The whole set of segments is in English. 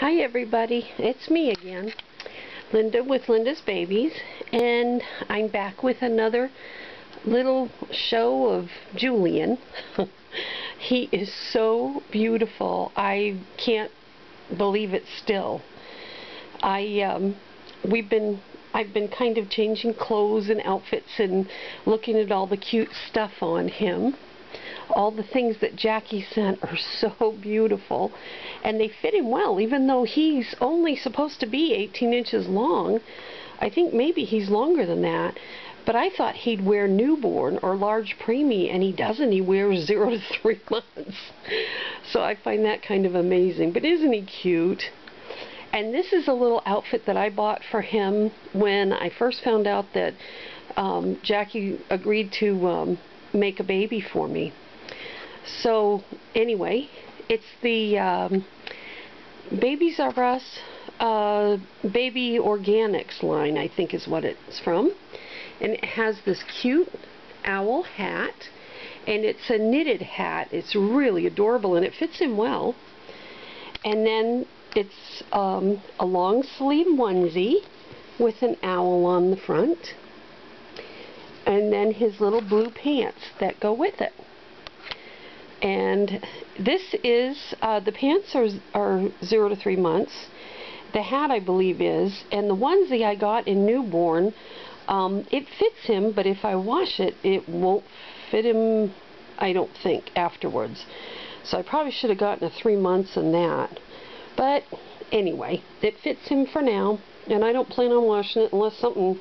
Hi everybody, it's me again, Linda with Linda's Babies, and I'm back with another little show of Julien. He is so beautiful. I can't believe it still. I've been kind of changing clothes and outfits and looking at all the cute stuff on him. All the things that Jackie sent are so beautiful, and they fit him well, even though he's only supposed to be 18 inches long. I think maybe he's longer than that, but I thought he'd wear newborn or large preemie, and he doesn't. He wears 0 to 3 months. So I find that kind of amazing. But isn't he cute? And this is a little outfit that I bought for him when I first found out that Jackie agreed to make a baby for me. So anyway, it's the Babies R Us Baby Organics line, I think is what it's from. And it has this cute owl hat, and it's a knitted hat. It's really adorable, and it fits him well. And then it's a long sleeve onesie with an owl on the front, and then his little blue pants that go with it. And this is, the pants are 0 to 3 months. The hat, I believe, is. And the onesie I got in newborn, it fits him, but if I wash it, it won't fit him, I don't think, afterwards. So I probably should have gotten a 3 months in that. But anyway, it fits him for now, and I don't plan on washing it unless something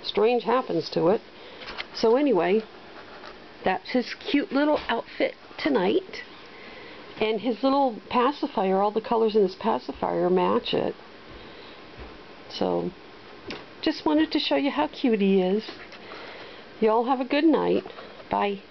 strange happens to it. So anyway, that's his cute little outfit tonight. And his little pacifier, all the colors in his pacifier match it. So, just wanted to show you how cute he is. Y'all have a good night. Bye.